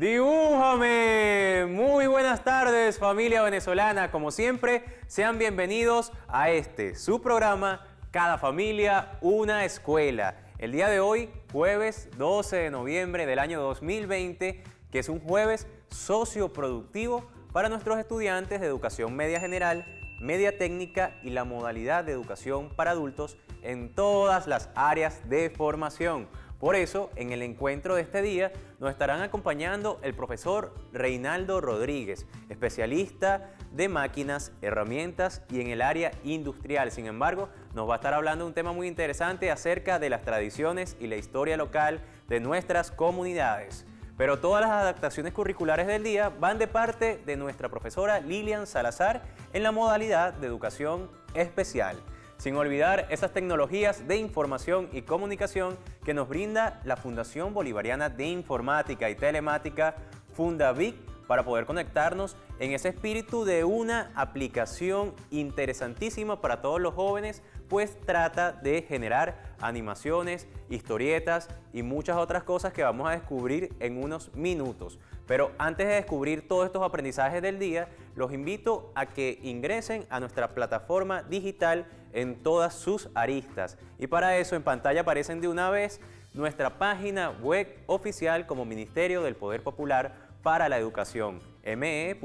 ¡Dibújame! Muy buenas tardes, familia venezolana. Como siempre, sean bienvenidos a su programa, Cada Familia, una Escuela. El día de hoy, jueves 12 de noviembre del año 2020, que es un jueves socioproductivo para nuestros estudiantes de educación media general, media técnica y la modalidad de educación para adultos en todas las áreas de formación. Por eso, en el encuentro de este día, nos estarán acompañando el profesor Reinaldo Rodríguez, especialista de máquinas, herramientas y en el área industrial. Sin embargo, nos va a estar hablando de un tema muy interesante acerca de las tradiciones y la historia local de nuestras comunidades. Pero todas las adaptaciones curriculares del día van de parte de nuestra profesora Lilian Salazar en la modalidad de educación especial. Sin olvidar esas tecnologías de información y comunicación que nos brinda la Fundación Bolivariana de Informática y Telemática, Fundavic, para poder conectarnos en ese espíritu de una aplicación interesantísima para todos los jóvenes, pues trata de generar animaciones, historietas y muchas otras cosas que vamos a descubrir en unos minutos. Pero antes de descubrir todos estos aprendizajes del día, los invito a que ingresen a nuestra plataforma digital en todas sus aristas. Y para eso en pantalla aparecen de una vez nuestra página web oficial como Ministerio del Poder Popular para la Educación, me.gov.be.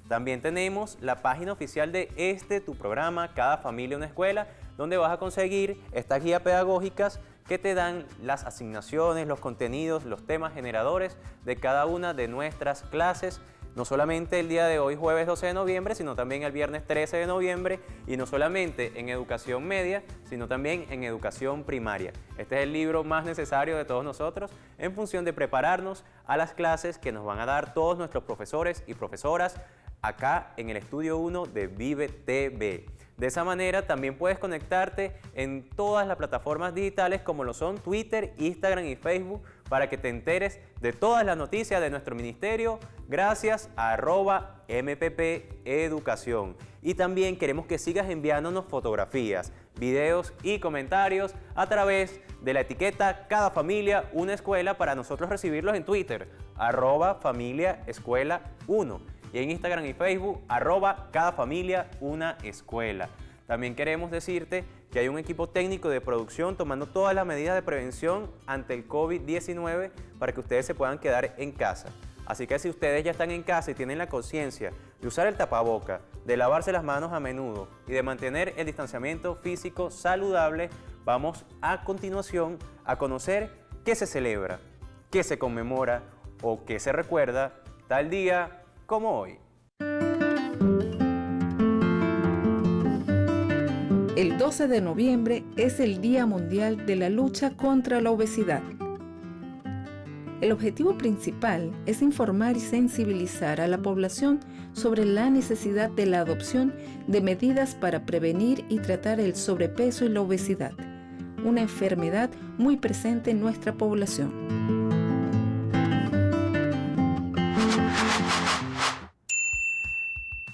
También tenemos la página oficial de tu programa, Cada Familia una Escuela, donde vas a conseguir estas guías pedagógicas que te dan las asignaciones, los contenidos, los temas generadores de cada una de nuestras clases, no solamente el día de hoy, jueves 12 de noviembre, sino también el viernes 13 de noviembre, y no solamente en educación media, sino también en educación primaria. Este es el libro más necesario de todos nosotros en función de prepararnos a las clases que nos van a dar todos nuestros profesores y profesoras acá en el Estudio 1 de Vive TV. De esa manera también puedes conectarte en todas las plataformas digitales como lo son Twitter, Instagram y Facebook para que te enteres de todas las noticias de nuestro ministerio gracias a @MPP-Educación. Y también queremos que sigas enviándonos fotografías, videos y comentarios a través de la etiqueta Cada Familia una Escuela para nosotros recibirlos en Twitter, @FamiliaEscuela1. Y en Instagram y Facebook, @Cada Familia una Escuela. También queremos decirte que hay un equipo técnico de producción tomando todas las medidas de prevención ante el COVID-19 para que ustedes se puedan quedar en casa. Así que si ustedes ya están en casa y tienen la conciencia de usar el tapaboca, de lavarse las manos a menudo y de mantener el distanciamiento físico saludable, vamos a continuación a conocer qué se celebra, qué se conmemora o qué se recuerda tal día como hoy. El 12 de noviembre es el Día Mundial de la Lucha contra la Obesidad. El objetivo principal es informar y sensibilizar a la población sobre la necesidad de la adopción de medidas para prevenir y tratar el sobrepeso y la obesidad, una enfermedad muy presente en nuestra población.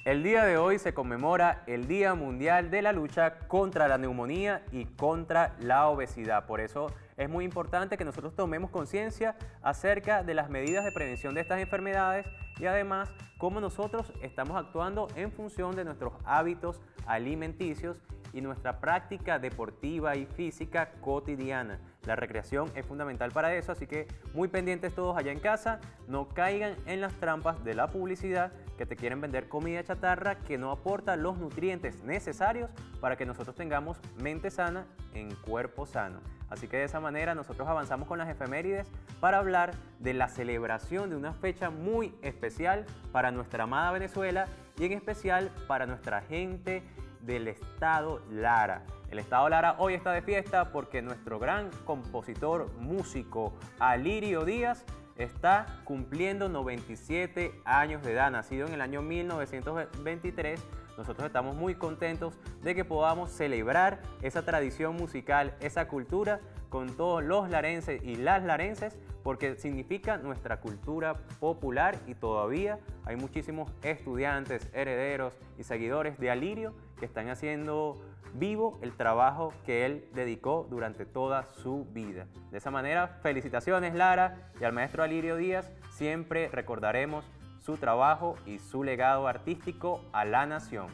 El día de hoy se conmemora el Día Mundial de la Lucha contra la Neumonía y contra la Obesidad. Por eso es muy importante que nosotros tomemos conciencia acerca de las medidas de prevención de estas enfermedades y además cómo nosotros estamos actuando en función de nuestros hábitos alimenticios y nuestra práctica deportiva y física cotidiana. La recreación es fundamental para eso, así que muy pendientes todos allá en casa, no caigan en las trampas de la publicidad que te quieren vender comida chatarra que no aporta los nutrientes necesarios para que nosotros tengamos mente sana en cuerpo sano. Así que de esa manera nosotros avanzamos con las efemérides para hablar de la celebración de una fecha muy especial para nuestra amada Venezuela y en especial para nuestra gente del estado Lara. El estado Lara hoy está de fiesta porque nuestro gran compositor, músico Alirio Díaz está cumpliendo 97 años de edad, nacido en el año 1923. Nosotros estamos muy contentos de que podamos celebrar esa tradición musical, esa cultura con todos los larenses y las larenses, porque significa nuestra cultura popular y todavía hay muchísimos estudiantes, herederos y seguidores de Alirio que están haciendo vivo el trabajo que él dedicó durante toda su vida. De esa manera, felicitaciones Lara, y al maestro Alirio Díaz, siempre recordaremos su trabajo y su legado artístico a la nación.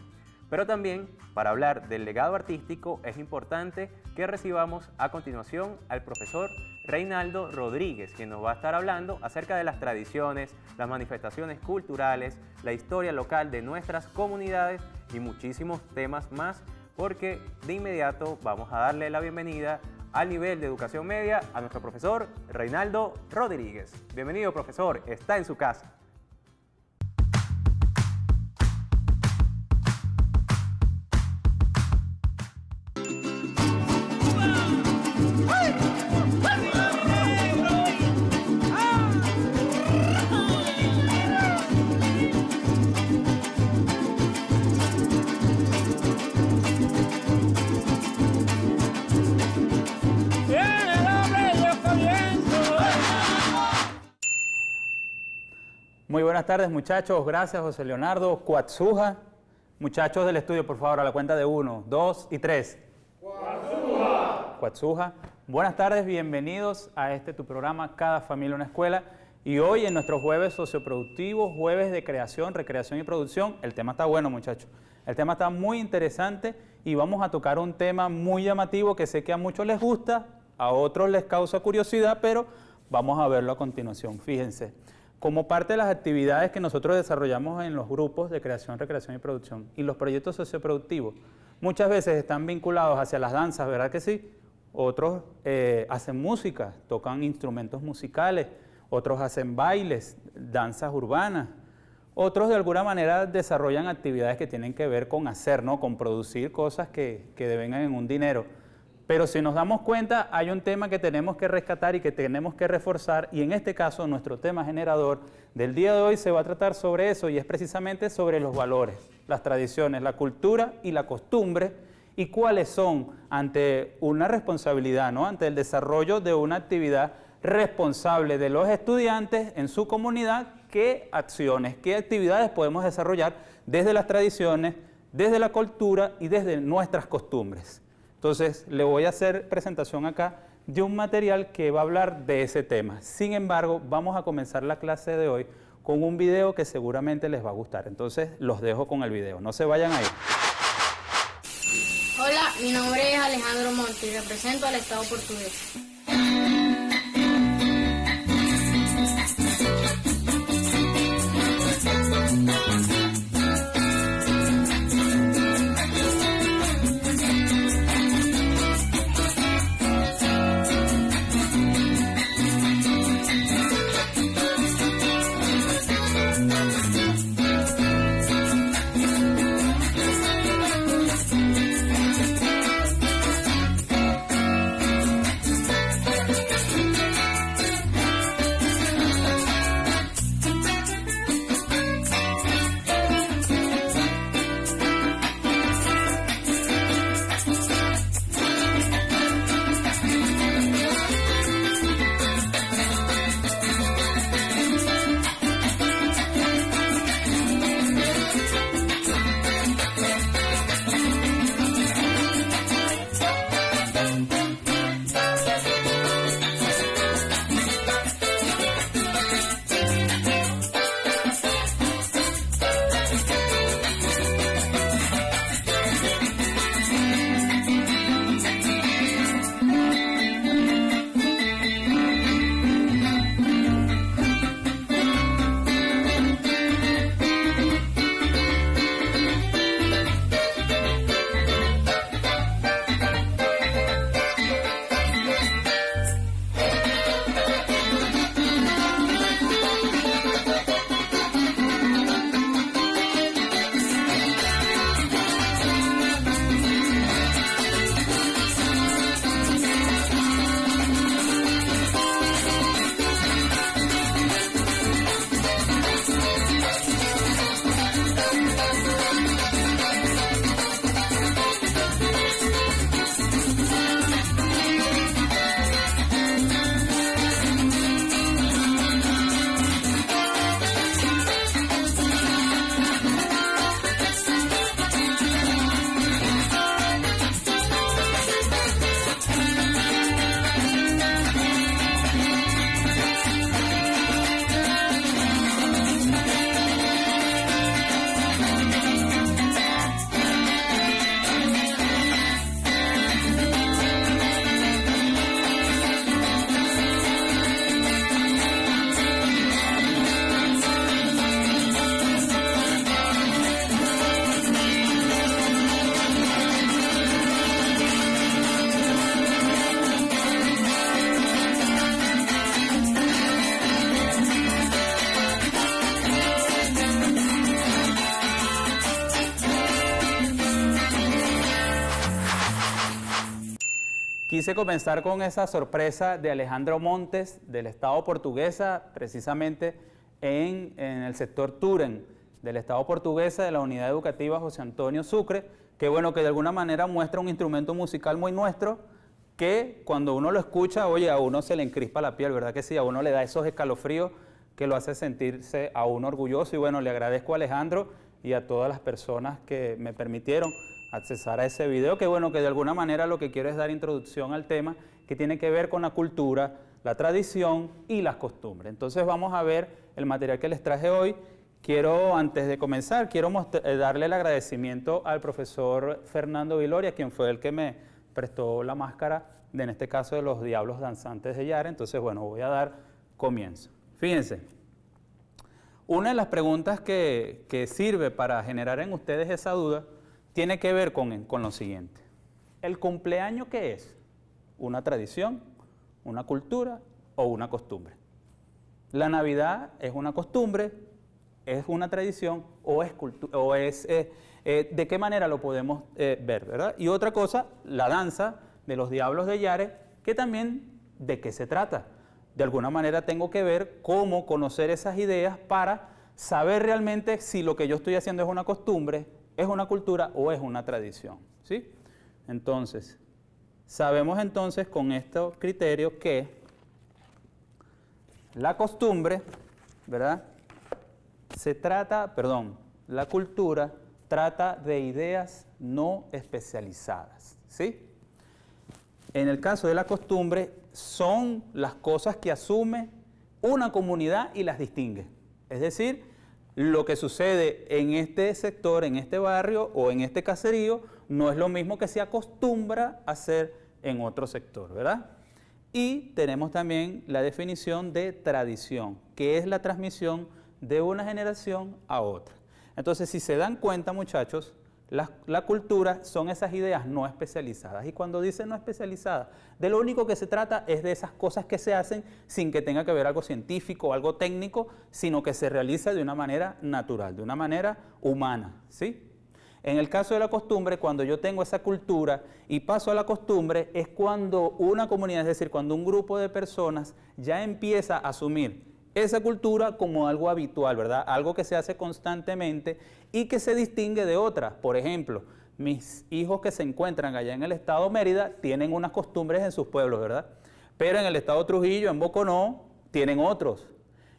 Pero también, para hablar del legado artístico, es importante que recibamos a continuación al profesor Reinaldo Rodríguez, quien nos va a estar hablando acerca de las tradiciones, las manifestaciones culturales, la historia local de nuestras comunidades y muchísimos temas más, porque de inmediato vamos a darle la bienvenida al nivel de educación media a nuestro profesor Reinaldo Rodríguez. Bienvenido, profesor, está en su casa. Muy buenas tardes, muchachos. Gracias, José Leonardo. Cuatzuja. Muchachos del estudio, por favor, a la cuenta de 1, 2 y 3. Cuatzuja. Cuatzuja. Buenas tardes, bienvenidos a tu programa Cada Familia una Escuela. Y hoy en nuestro jueves socioproductivo, jueves de creación, recreación y producción, el tema está bueno, muchachos. El tema está muy interesante y vamos a tocar un tema muy llamativo que sé que a muchos les gusta, a otros les causa curiosidad, pero vamos a verlo a continuación. Fíjense. Como parte de las actividades que nosotros desarrollamos en los grupos de creación, recreación y producción y los proyectos socioproductivos, muchas veces están vinculados hacia las danzas, ¿verdad que sí? Otros hacen música, tocan instrumentos musicales, otros hacen bailes, danzas urbanas, otros de alguna manera desarrollan actividades que tienen que ver con hacer, ¿no? Con producir cosas que devengan en un dinero. Pero si nos damos cuenta, hay un tema que tenemos que rescatar y que tenemos que reforzar, y en este caso nuestro tema generador del día de hoy se va a tratar sobre eso, y es precisamente sobre los valores, las tradiciones, la cultura y la costumbre, y cuáles son, ante una responsabilidad, ¿no? Ante el desarrollo de una actividad responsable de los estudiantes en su comunidad, qué acciones, qué actividades podemos desarrollar desde las tradiciones, desde la cultura y desde nuestras costumbres. Entonces, le voy a hacer presentación acá de un material que va a hablar de ese tema. Sin embargo, vamos a comenzar la clase de hoy con un video que seguramente les va a gustar. Entonces, los dejo con el video. No se vayan a ir. Hola, mi nombre es Alejandro Monti y represento al Estado portugués. quise comenzar con esa sorpresa de Alejandro Montes, del Estado Portuguesa, precisamente en el sector Turen, del Estado Portuguesa, de la Unidad Educativa José Antonio Sucre, que bueno, que de alguna manera muestra un instrumento musical muy nuestro, que cuando uno lo escucha, oye, a uno se le encrispa la piel, ¿verdad que sí? A uno le da esos escalofríos que lo hace sentirse a uno orgulloso. Y bueno, le agradezco a Alejandro y a todas las personas que me permitieron accesar a ese video, que bueno, que de alguna manera lo que quiero es dar introducción al tema que tiene que ver con la cultura, la tradición y las costumbres. Entonces vamos a ver el material que les traje hoy. Antes de comenzar, quiero darle el agradecimiento al profesor Fernando Viloria, quien fue el que me prestó la máscara, en este caso de los Diablos Danzantes de Yare. Entonces, bueno, voy a dar comienzo. Fíjense, una de las preguntas que sirve para generar en ustedes esa duda tiene que ver con lo siguiente. ¿El cumpleaños qué es? ¿Una tradición, una cultura o una costumbre? ¿La Navidad es una costumbre, es una tradición o es de qué manera lo podemos ver, ¿verdad? Y otra cosa, la danza de los Diablos de Yare, que también, ¿de qué se trata? De alguna manera tengo que ver cómo conocer esas ideas para saber realmente si lo que yo estoy haciendo es una costumbre, es una cultura o es una tradición, ¿sí? Entonces, sabemos entonces con estos criterios que la costumbre, ¿verdad? La cultura trata de ideas no especializadas, ¿sí? En el caso de la costumbre, son las cosas que asume una comunidad y las distingue. Es decir, lo que sucede en este sector, en este barrio o en este caserío, no es lo mismo que se acostumbra a hacer en otro sector, ¿verdad? Y tenemos también la definición de tradición, que es la transmisión de una generación a otra. Entonces, si se dan cuenta, muchachos, la cultura son esas ideas no especializadas. Y cuando dice no especializadas, de lo único que se trata es de esas cosas que se hacen sin que tenga que ver algo científico o algo técnico, sino que se realiza de una manera natural, de una manera humana, ¿sí? En el caso de la costumbre, cuando yo tengo esa cultura y paso a la costumbre, es cuando una comunidad, es decir, cuando un grupo de personas ya empieza a asumir esa cultura como algo habitual, ¿verdad? Algo que se hace constantemente y que se distingue de otras. Por ejemplo, mis hijos que se encuentran allá en el estado Mérida tienen unas costumbres en sus pueblos, ¿verdad? Pero en el estado Trujillo, en Boconó, tienen otros.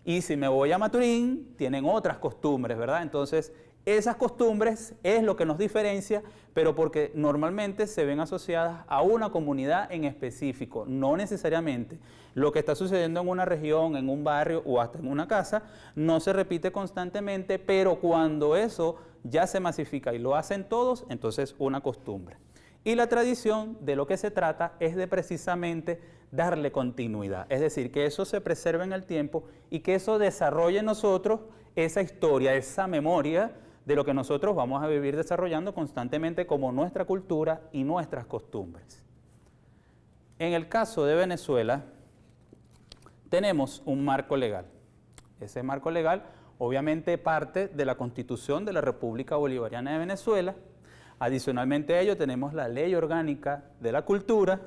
Y si me voy a Maturín, tienen otras costumbres, ¿verdad? Entonces, esas costumbres es lo que nos diferencia, pero porque normalmente se ven asociadas a una comunidad en específico, no necesariamente. Lo que está sucediendo en una región, en un barrio o hasta en una casa, no se repite constantemente, pero cuando eso ya se masifica y lo hacen todos, entonces una costumbre. Y la tradición de lo que se trata es de precisamente darle continuidad, es decir, que eso se preserve en el tiempo y que eso desarrolle en nosotros esa historia, esa memoria de lo que nosotros vamos a vivir desarrollando constantemente como nuestra cultura y nuestras costumbres. En el caso de Venezuela, tenemos un marco legal. Ese marco legal obviamente parte de la Constitución de la República Bolivariana de Venezuela. Adicionalmente a ello tenemos la Ley Orgánica de la Cultura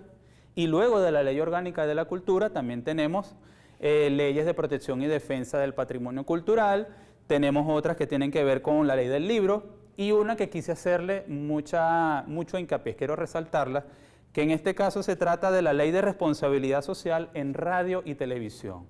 y luego de la Ley Orgánica de la Cultura también tenemos leyes de protección y defensa del patrimonio cultural. Tenemos otras que tienen que ver con la ley del libro y una que quise hacerle mucho hincapié, quiero resaltarla, que en este caso se trata de la ley de responsabilidad social en radio y televisión,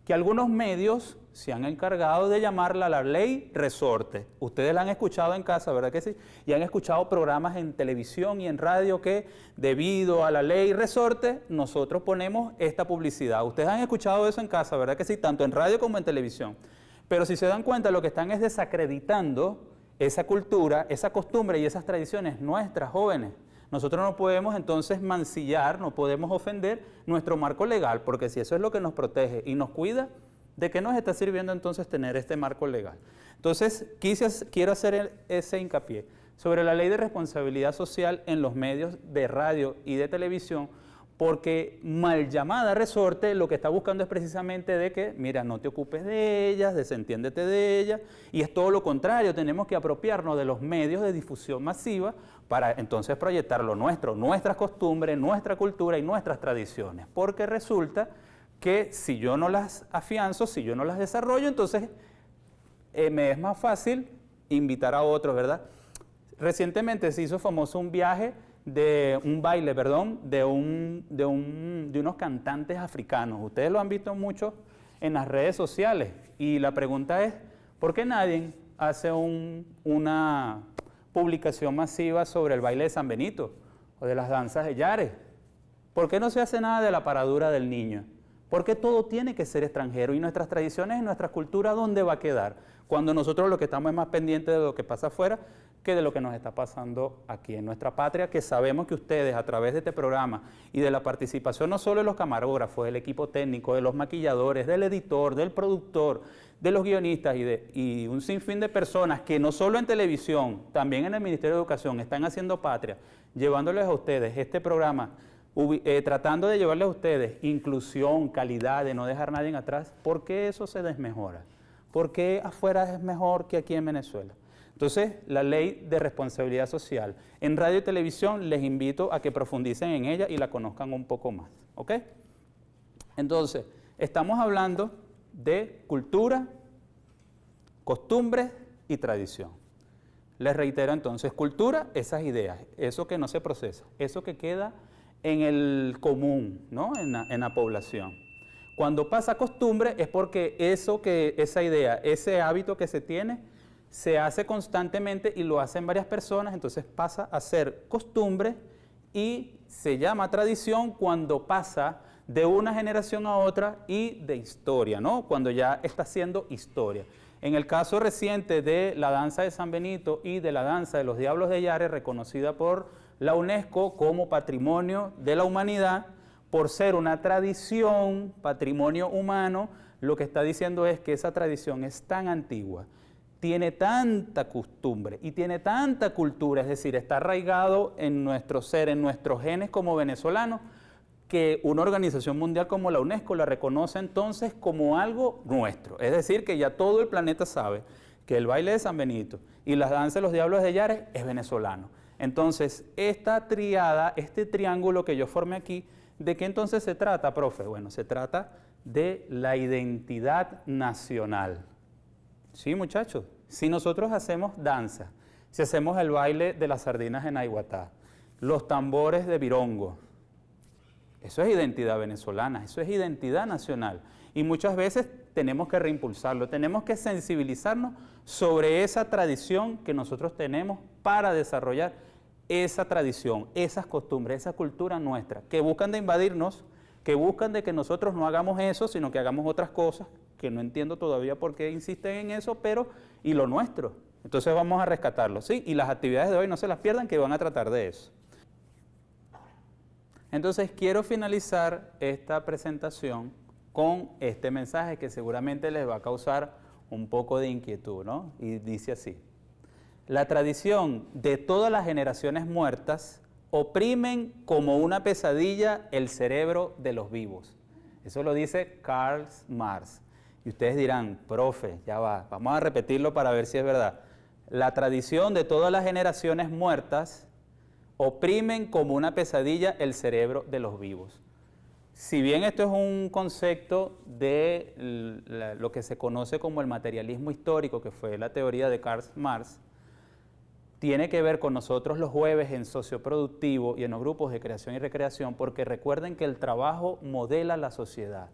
que algunos medios se han encargado de llamarla la ley resorte. Ustedes la han escuchado en casa, ¿verdad que sí? Y han escuchado programas en televisión y en radio que debido a la ley resorte nosotros ponemos esta publicidad. Ustedes han escuchado eso en casa, ¿verdad que sí? Tanto en radio como en televisión. Pero si se dan cuenta, lo que están es desacreditando esa cultura, esa costumbre y esas tradiciones nuestras, jóvenes. Nosotros no podemos entonces mancillar, no podemos ofender nuestro marco legal, porque si eso es lo que nos protege y nos cuida, ¿de qué nos está sirviendo entonces tener este marco legal? Entonces, quiero hacer ese hincapié sobre la ley de responsabilidad social en los medios de radio y de televisión, porque mal llamada resorte lo que está buscando es precisamente de que, mira, no te ocupes de ellas, desentiéndete de ellas, y es todo lo contrario, tenemos que apropiarnos de los medios de difusión masiva para entonces proyectar lo nuestro, nuestras costumbres, nuestra cultura y nuestras tradiciones. Porque resulta que si yo no las afianzo, si yo no las desarrollo, entonces me es más fácil invitar a otros, ¿verdad? Recientemente se hizo famoso un viaje de un baile, perdón, de unos cantantes africanos. Ustedes lo han visto mucho en las redes sociales. Y la pregunta es, ¿por qué nadie hace una publicación masiva sobre el baile de San Benito o de las danzas de Yare? ¿Por qué no se hace nada de la paradura del niño? ¿Por qué todo tiene que ser extranjero? Y nuestras tradiciones y nuestra cultura, ¿dónde va a quedar? Cuando nosotros lo que estamos es más pendientes de lo que pasa afuera que de lo que nos está pasando aquí en nuestra patria, que sabemos que ustedes a través de este programa y de la participación no solo de los camarógrafos, del equipo técnico, de los maquilladores, del editor, del productor, de los guionistas y un sinfín de personas que no solo en televisión, también en el Ministerio de Educación están haciendo patria, llevándoles a ustedes este programa, tratando de llevarles a ustedes inclusión, calidad, de no dejar a nadie atrás. ¿Por qué eso se desmejora? ¿Por qué afuera es mejor que aquí en Venezuela? Entonces, la ley de responsabilidad social. En radio y televisión les invito a que profundicen en ella y la conozcan un poco más, ¿ok? Entonces, estamos hablando de cultura, costumbres y tradición. Les reitero entonces, cultura, esas ideas, eso que no se procesa, eso que queda en el común, ¿no? en la población. Cuando pasa costumbre es porque esa idea, ese hábito que se tiene, se hace constantemente y lo hacen varias personas, entonces pasa a ser costumbre y se llama tradición cuando pasa de una generación a otra y de historia, ¿no? Cuando ya está siendo historia. En el caso reciente de la danza de San Benito y de la danza de los Diablos de Yare, reconocida por la UNESCO como Patrimonio de la Humanidad, por ser una tradición, patrimonio humano, lo que está diciendo es que esa tradición es tan antigua, tiene tanta costumbre y tiene tanta cultura, es decir, está arraigado en nuestro ser, en nuestros genes como venezolanos, que una organización mundial como la UNESCO la reconoce entonces como algo nuestro. Es decir, que ya todo el planeta sabe que el baile de San Benito y las danzas de los Diablos de Yare es venezolano. Entonces, esta triada, este triángulo que yo formé aquí, ¿de qué entonces se trata, profe? Bueno, se trata de la identidad nacional. Sí, muchachos, si nosotros hacemos danza, si hacemos el baile de las sardinas en Aiguatá, los tambores de Virongo, eso es identidad venezolana, eso es identidad nacional. Y muchas veces tenemos que reimpulsarlo, tenemos que sensibilizarnos sobre esa tradición que nosotros tenemos para desarrollar esa tradición, esas costumbres, esa cultura nuestra, que buscan de invadirnos, que buscan de que nosotros no hagamos eso, sino que hagamos otras cosas, que no entiendo todavía por qué insisten en eso, pero y lo nuestro. Entonces vamos a rescatarlo, ¿sí? Y las actividades de hoy no se las pierdan, que van a tratar de eso. Entonces quiero finalizar esta presentación con este mensaje que seguramente les va a causar un poco de inquietud, ¿no? Y dice así: la tradición de todas las generaciones muertas oprimen como una pesadilla el cerebro de los vivos. Eso lo dice Karl Marx. Y ustedes dirán, profe, ya va, vamos a repetirlo para ver si es verdad. La tradición de todas las generaciones muertas oprimen como una pesadilla el cerebro de los vivos. Si bien esto es un concepto de lo que se conoce como el materialismo histórico, que fue la teoría de Karl Marx, tiene que ver con nosotros los jueves en socioproductivo y en los grupos de creación y recreación, porque recuerden que el trabajo modela la sociedad.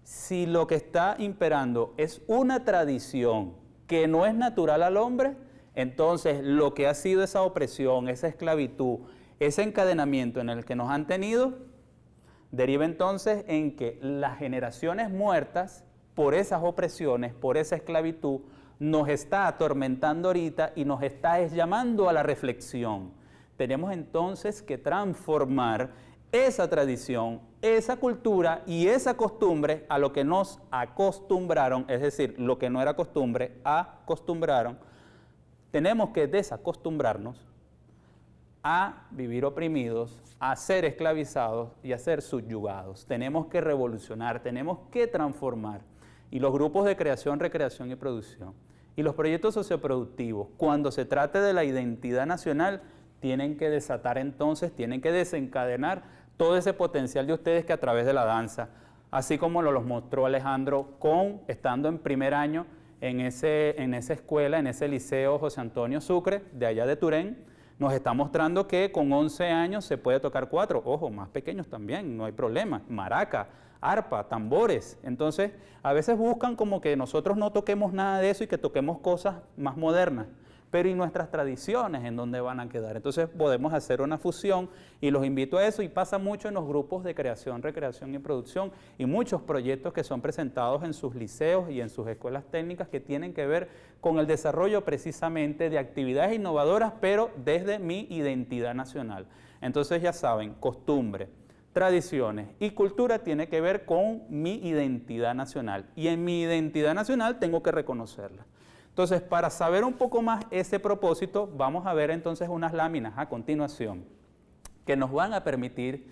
Si lo que está imperando es una tradición que no es natural al hombre, entonces lo que ha sido esa opresión, esa esclavitud, ese encadenamiento en el que nos han tenido, deriva entonces en que las generaciones muertas, por esas opresiones, por esa esclavitud, nos está atormentando ahorita y nos está llamando a la reflexión. Tenemos entonces que transformar esa tradición, esa cultura y esa costumbre a lo que nos acostumbraron, es decir, lo que no era costumbre, acostumbraron. Tenemos que desacostumbrarnos a vivir oprimidos, a ser esclavizados y a ser subyugados. Tenemos que revolucionar, tenemos que transformar. Y los grupos de creación, recreación y producción y los proyectos socioproductivos, cuando se trate de la identidad nacional, tienen que desatar entonces, tienen que desencadenar todo ese potencial de ustedes que a través de la danza, así como los mostró Alejandro estando en primer año en esa escuela, en ese liceo José Antonio Sucre, de allá de Turén, nos está mostrando que con 11 años se puede tocar 4, ojo, más pequeños también, no hay problema, maraca, arpa, tambores. Entonces, a veces buscan como que nosotros no toquemos nada de eso y que toquemos cosas más modernas. Pero ¿y nuestras tradiciones en dónde van a quedar? Entonces podemos hacer una fusión y los invito a eso, y pasa mucho en los grupos de creación, recreación y producción y muchos proyectos que son presentados en sus liceos y en sus escuelas técnicas que tienen que ver con el desarrollo precisamente de actividades innovadoras, pero desde mi identidad nacional. Entonces ya saben, costumbre, tradiciones y cultura tiene que ver con mi identidad nacional, y en mi identidad nacional tengo que reconocerla. Entonces, para saber un poco más ese propósito, vamos a ver entonces unas láminas a continuación que nos van a permitir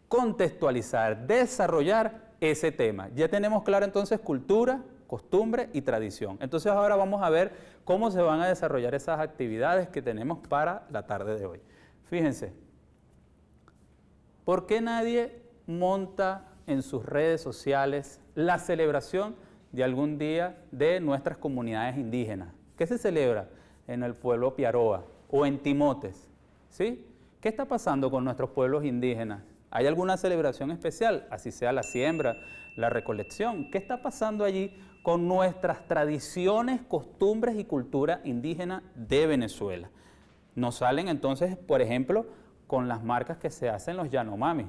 contextualizar, desarrollar ese tema. Ya tenemos claro entonces cultura, costumbre y tradición. Entonces ahora vamos a ver cómo se van a desarrollar esas actividades que tenemos para la tarde de hoy. Fíjense, ¿por qué nadie monta en sus redes sociales la celebración de algún día de nuestras comunidades indígenas? ¿Qué se celebra en el pueblo Piaroa o en Timotes? ¿Sí? ¿Qué está pasando con nuestros pueblos indígenas? ¿Hay alguna celebración especial? Así sea la siembra, la recolección. ¿Qué está pasando allí con nuestras tradiciones, costumbres y cultura indígena de Venezuela? Nos salen entonces, por ejemplo, con las marcas que se hacen los Yanomami,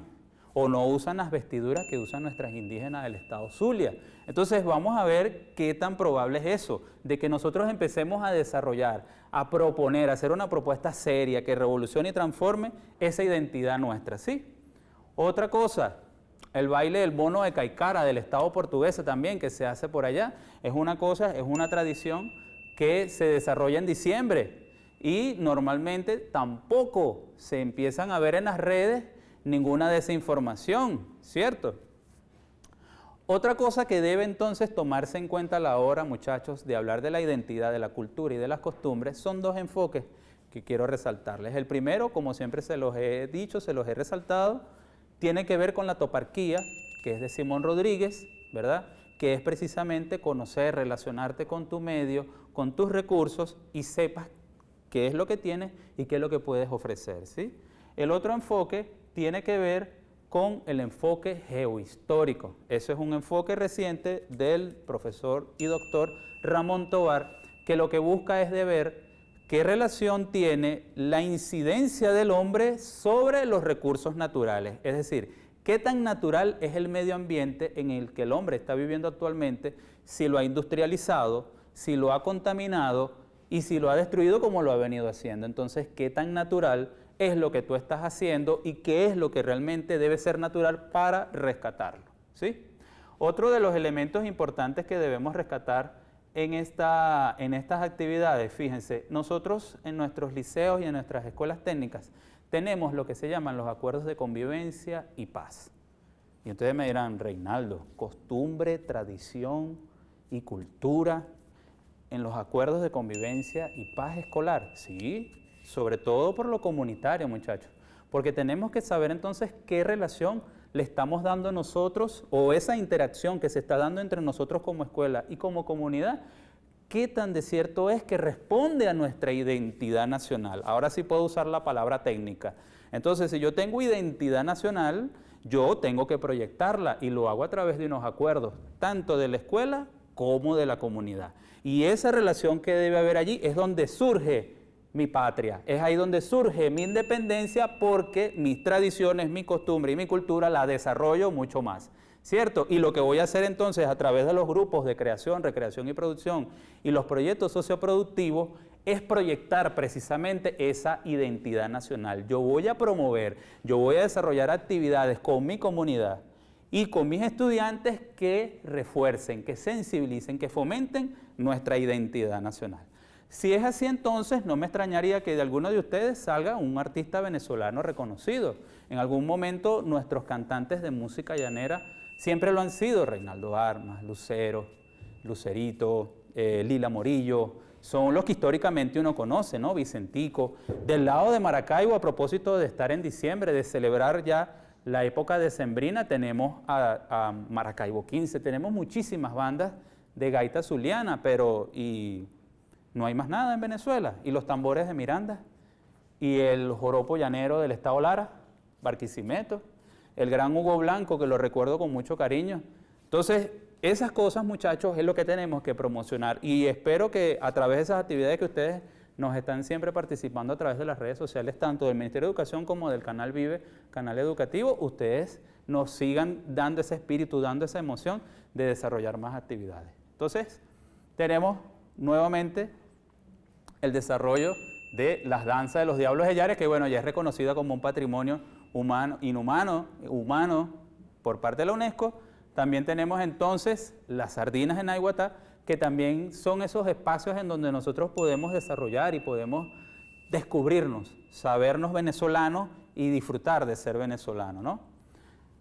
o no usan las vestiduras que usan nuestras indígenas del estado Zulia. Entonces vamos a ver qué tan probable es eso, de que nosotros empecemos a desarrollar, a proponer, a hacer una propuesta seria que revolucione y transforme esa identidad nuestra, ¿sí? Otra cosa, el baile del mono de Caicara del estado portugués también, que se hace por allá, es una cosa, es una tradición que se desarrolla en diciembre, y normalmente tampoco se empiezan a ver en las redes ninguna desinformación, ¿cierto? Otra cosa que debe entonces tomarse en cuenta a la hora, muchachos, de hablar de la identidad, de la cultura y de las costumbres, son dos enfoques que quiero resaltarles. El primero, como siempre se los he dicho, se los he resaltado, tiene que ver con la toparquía, que es de Simón Rodríguez, ¿verdad? Que es precisamente conocer, relacionarte con tu medio, con tus recursos, y sepas qué es lo que tienes y qué es lo que puedes ofrecer, ¿sí? El otro enfoque tiene que ver con el enfoque geohistórico. Eso es un enfoque reciente del profesor y doctor Ramón Tovar, que lo que busca es de ver qué relación tiene la incidencia del hombre sobre los recursos naturales. Es decir, qué tan natural es el medio ambiente en el que el hombre está viviendo actualmente, si lo ha industrializado, si lo ha contaminado y si lo ha destruido como lo ha venido haciendo. Entonces, qué tan natural es lo que tú estás haciendo y qué es lo que realmente debe ser natural para rescatarlo, ¿sí? Otro de los elementos importantes que debemos rescatar en estas actividades, fíjense, nosotros en nuestros liceos y en nuestras escuelas técnicas tenemos lo que se llaman los acuerdos de convivencia y paz. Y ustedes me dirán, Reinaldo, costumbre, tradición y cultura en los acuerdos de convivencia y paz escolar, sí, sobre todo por lo comunitario, muchachos, porque tenemos que saber entonces qué relación le estamos dando a nosotros, o esa interacción que se está dando entre nosotros como escuela y como comunidad, qué tan de cierto es que responde a nuestra identidad nacional. Ahora sí puedo usar la palabra técnica. Entonces, si yo tengo identidad nacional, yo tengo que proyectarla, y lo hago a través de unos acuerdos, tanto de la escuela como de la comunidad. Y esa relación que debe haber allí es donde surge mi patria, es ahí donde surge mi independencia, porque mis tradiciones, mi costumbre y mi cultura la desarrollo mucho más, ¿cierto? Y lo que voy a hacer entonces a través de los grupos de creación, recreación y producción y los proyectos socioproductivos es proyectar precisamente esa identidad nacional. Yo voy a promover, yo voy a desarrollar actividades con mi comunidad y con mis estudiantes que refuercen, que sensibilicen, que fomenten nuestra identidad nacional. Si es así, entonces no me extrañaría que de alguno de ustedes salga un artista venezolano reconocido. En algún momento nuestros cantantes de música llanera siempre lo han sido: Reinaldo Armas, Lucero, Lucerito, Lila Morillo. son los que históricamente uno conoce, ¿no? Vicentico. Del lado de Maracaibo, a propósito de estar en diciembre, de celebrar ya la época decembrina, tenemos a Maracaibo 15, tenemos muchísimas bandas de gaita zuliana, pero y no hay más nada en Venezuela. Y los tambores de Miranda, y el joropo llanero del estado Lara, Barquisimeto, el gran Hugo Blanco, que lo recuerdo con mucho cariño. Entonces, esas cosas, muchachos, es lo que tenemos que promocionar, y espero que a través de esas actividades que ustedes nos están siempre participando a través de las redes sociales, tanto del Ministerio de Educación como del Canal Vive, Canal Educativo, ustedes nos sigan dando ese espíritu, dando esa emoción de desarrollar más actividades. Entonces, tenemos nuevamente el desarrollo de las danzas de los Diablos de Yares, que bueno, ya es reconocida como un patrimonio humano por parte de la UNESCO. También tenemos entonces las sardinas en Naiguatá, que también son esos espacios en donde nosotros podemos desarrollar y podemos descubrirnos, sabernos venezolanos y disfrutar de ser venezolanos, ¿no?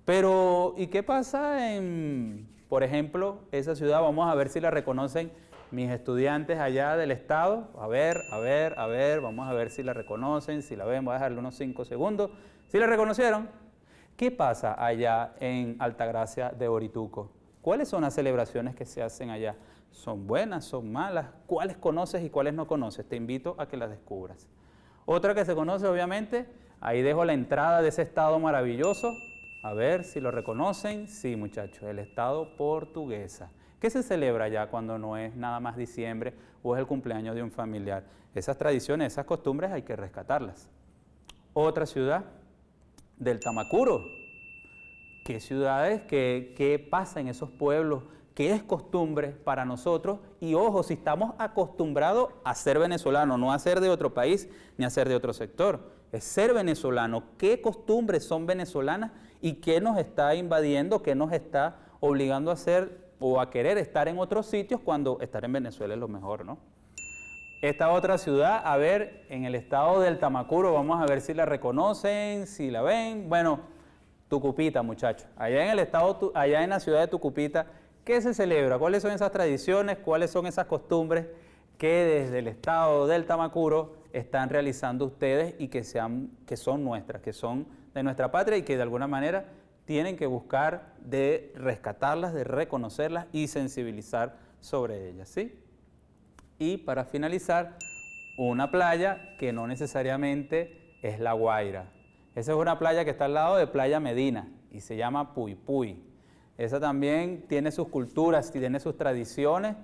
Pero, ¿y qué pasa en, por ejemplo, esa ciudad? Vamos a ver si la reconocen mis estudiantes allá del estado. A ver, vamos a ver si la reconocen, si la ven, voy a dejarle unos 5 segundos. ¿Sí la reconocieron? ¿Qué pasa allá en Altagracia de Orituco? ¿Cuáles son las celebraciones que se hacen allá? ¿Son buenas? ¿Son malas? ¿Cuáles conoces y cuáles no conoces? Te invito a que las descubras. Otra que se conoce, obviamente, ahí dejo la entrada de ese estado maravilloso. A ver si lo reconocen. Sí, muchachos, el estado Portuguesa. ¿Qué se celebra allá cuando no es nada más diciembre o es el cumpleaños de un familiar? Esas tradiciones, esas costumbres hay que rescatarlas. Otra ciudad, del Tamacuro. ¿Qué ciudades? ¿Qué pasa en esos pueblos? ¿Qué es costumbre para nosotros? Y ojo, si estamos acostumbrados a ser venezolanos, no a ser de otro país ni a ser de otro sector, es ser venezolano. ¿Qué costumbres son venezolanas y qué nos está invadiendo, qué nos está obligando a hacer o a querer estar en otros sitios cuando estar en Venezuela es lo mejor, ¿no? Esta otra ciudad, a ver, en el estado del Tamacuro, vamos a ver si la reconocen, si la ven. Bueno, Tucupita, muchachos. Allá en el estado, allá en la ciudad de Tucupita, ¿qué se celebra? ¿Cuáles son esas tradiciones? ¿Cuáles son esas costumbres que desde el estado del Tamacuro están realizando ustedes y que son nuestras, que son de nuestra patria y que de alguna manera tienen que buscar de rescatarlas, de reconocerlas y sensibilizar sobre ellas, ¿sí? Y para finalizar, una playa que no necesariamente es La Guaira. Esa es una playa que está al lado de Playa Medina y se llama Puy Puy. Esa también tiene sus culturas, tiene sus tradiciones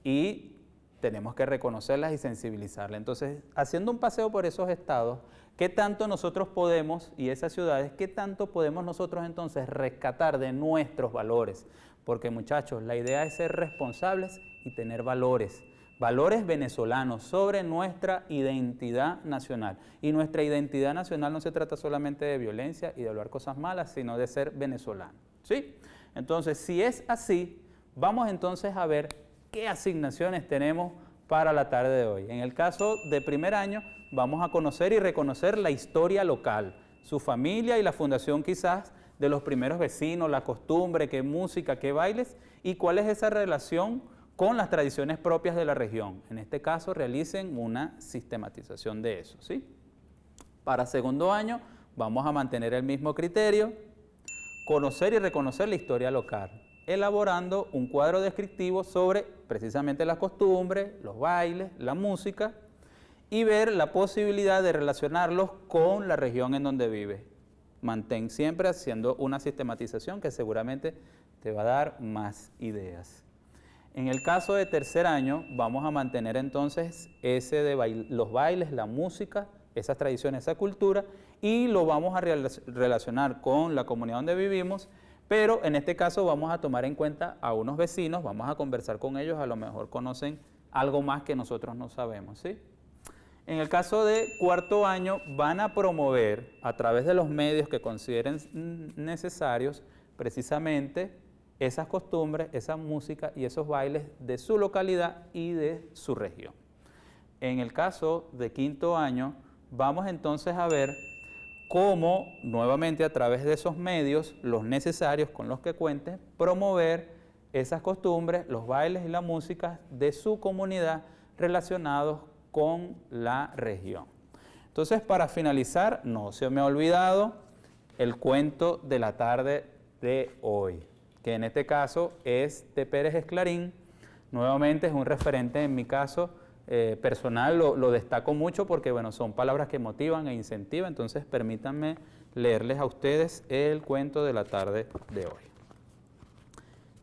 y tenemos que reconocerlas y sensibilizarlas. Entonces, haciendo un paseo por esos estados, ¿qué tanto nosotros podemos, y esas ciudades, qué tanto podemos nosotros entonces rescatar de nuestros valores? Porque muchachos, la idea es ser responsables y tener valores. Valores venezolanos sobre nuestra identidad nacional. Y nuestra identidad nacional no se trata solamente de violencia y de hablar cosas malas, sino de ser venezolano, ¿sí? Entonces, si es así, vamos entonces a ver qué asignaciones tenemos para la tarde de hoy. En el caso de primer año, vamos a conocer y reconocer la historia local, su familia y la fundación quizás de los primeros vecinos, la costumbre, qué música, qué bailes y cuál es esa relación con las tradiciones propias de la región. En este caso, realicen una sistematización de eso, ¿sí? Para segundo año, vamos a mantener el mismo criterio, conocer y reconocer la historia local, elaborando un cuadro descriptivo sobre precisamente las costumbres, los bailes, la música, y ver la posibilidad de relacionarlos con la región en donde vive. Mantén siempre haciendo una sistematización que seguramente te va a dar más ideas. En el caso de tercer año, vamos a mantener entonces ese de los bailes, la música, esas tradiciones, esa cultura, y lo vamos a relacionar con la comunidad donde vivimos, pero en este caso vamos a tomar en cuenta a unos vecinos, vamos a conversar con ellos, a lo mejor conocen algo más que nosotros no sabemos, ¿sí? En el caso de cuarto año, van a promover a través de los medios que consideren necesarios precisamente esas costumbres, esa música y esos bailes de su localidad y de su región. En el caso de quinto año, vamos entonces a ver cómo, nuevamente a través de esos medios, los necesarios con los que cuenten, promover esas costumbres, los bailes y la música de su comunidad, relacionados con la región. Entonces, para finalizar, no se me ha olvidado el cuento de la tarde de hoy, que en este caso es de Pérez Esclarín. Nuevamente es un referente en mi caso personal, lo destaco mucho porque bueno, son palabras que motivan e incentivan, entonces permítanme leerles a ustedes el cuento de la tarde de hoy.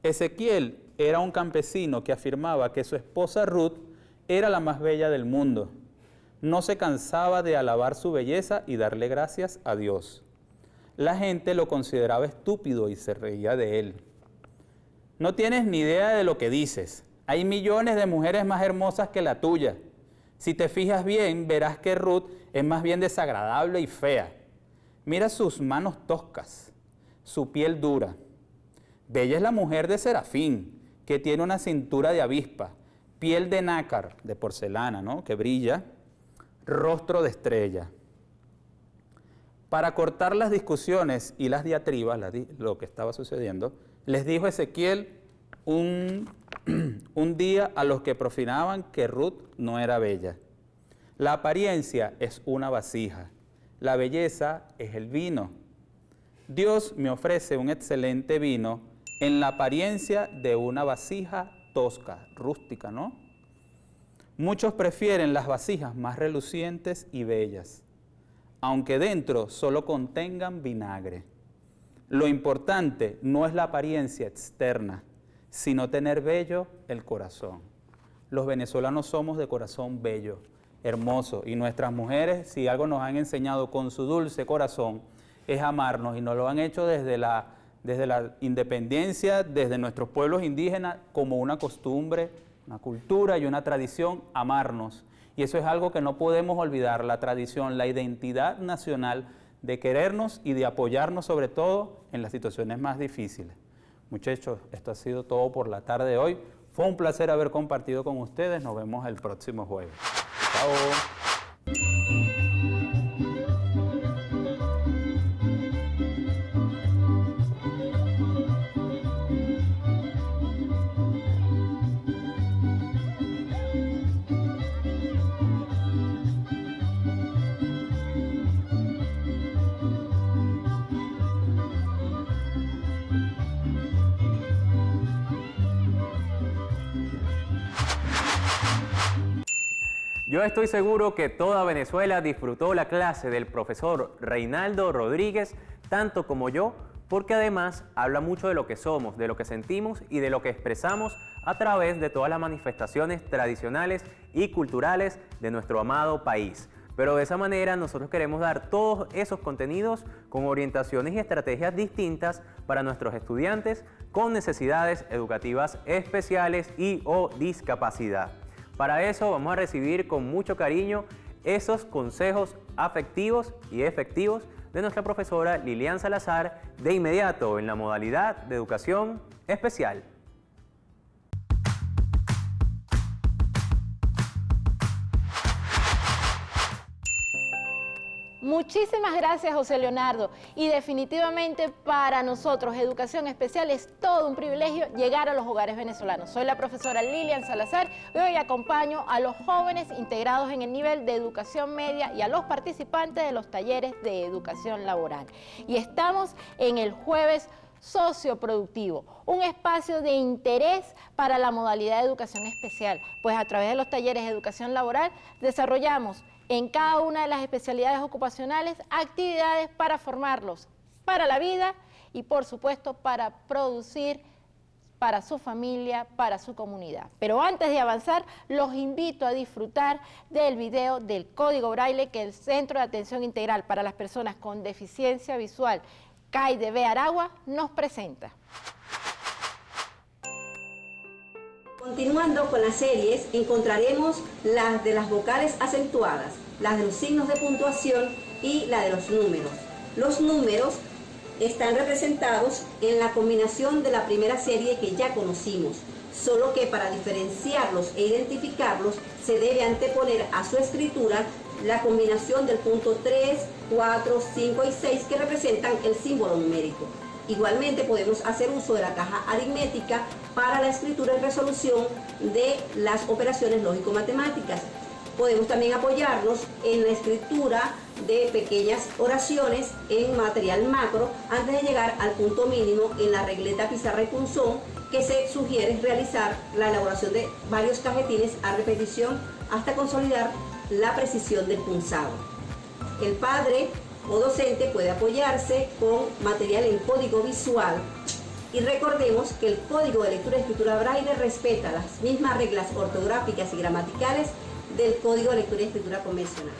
Ezequiel era un campesino que afirmaba que su esposa Ruth era la más bella del mundo. No se cansaba de alabar su belleza y darle gracias a Dios. La gente lo consideraba estúpido y se reía de él. No tienes ni idea de lo que dices. Hay millones de mujeres más hermosas que la tuya. Si te fijas bien, verás que Ruth es más bien desagradable y fea. Mira sus manos toscas, su piel dura. Bella es la mujer de Serafín, que tiene una cintura de avispa, piel de nácar, de porcelana, ¿no?, que brilla, rostro de estrella. Para cortar las discusiones y las diatribas, lo que estaba sucediendo, les dijo Ezequiel un día a los que profinaban que Ruth no era bella. La apariencia es una vasija, la belleza es el vino. Dios me ofrece un excelente vino en la apariencia de una vasija tosca, rústica, ¿no? Muchos prefieren las vasijas más relucientes y bellas, aunque dentro solo contengan vinagre. Lo importante no es la apariencia externa, sino tener bello el corazón. Los venezolanos somos de corazón bello, hermoso, y nuestras mujeres, si algo nos han enseñado con su dulce corazón, es amarnos, y nos lo han hecho desde la independencia, desde nuestros pueblos indígenas, como una costumbre, una cultura y una tradición, amarnos. Y eso es algo que no podemos olvidar, la tradición, la identidad nacional de querernos y de apoyarnos sobre todo en las situaciones más difíciles. Muchachos, esto ha sido todo por la tarde de hoy. Fue un placer haber compartido con ustedes. Nos vemos el próximo jueves. Chao. Yo estoy seguro que toda Venezuela disfrutó la clase del profesor Reinaldo Rodríguez, tanto como yo, porque además habla mucho de lo que somos, de lo que sentimos y de lo que expresamos a través de todas las manifestaciones tradicionales y culturales de nuestro amado país. Pero de esa manera nosotros queremos dar todos esos contenidos con orientaciones y estrategias distintas para nuestros estudiantes con necesidades educativas especiales y o discapacidad. Para eso vamos a recibir con mucho cariño esos consejos afectivos y efectivos de nuestra profesora Lilian Salazar de inmediato en la modalidad de educación especial. Muchísimas gracias, José Leonardo. Y definitivamente para nosotros, educación especial es todo un privilegio llegar a los hogares venezolanos. Soy la profesora Lilian Salazar y hoy acompaño a los jóvenes integrados en el nivel de educación media y a los participantes de los talleres de educación laboral. Y estamos en el jueves socioproductivo, un espacio de interés para la modalidad de educación especial, pues a través de los talleres de educación laboral desarrollamos en cada una de las especialidades ocupacionales actividades para formarlos para la vida y por supuesto para producir para su familia, para su comunidad. Pero antes de avanzar, los invito a disfrutar del video del Código Braille que el Centro de Atención Integral para las Personas con Deficiencia Visual, CAIDB Aragua, nos presenta. Continuando con las series, encontraremos las de las vocales acentuadas, las de los signos de puntuación y la de los números. Los números están representados en la combinación de la primera serie que ya conocimos, solo que para diferenciarlos e identificarlos se debe anteponer a su escritura la combinación del punto 3, 4, 5 y 6 que representan el símbolo numérico. Igualmente podemos hacer uso de la caja aritmética para la escritura y resolución de las operaciones lógico-matemáticas. Podemos también apoyarnos en la escritura de pequeñas oraciones en material macro antes de llegar al punto mínimo en la regleta, pizarra y punzón, que se sugiere realizar la elaboración de varios cajetines a repetición hasta consolidar la precisión del punzado. El padre o docente puede apoyarse con material en código visual y recordemos que el código de lectura y escritura braille respeta las mismas reglas ortográficas y gramaticales del código de lectura y escritura convencional.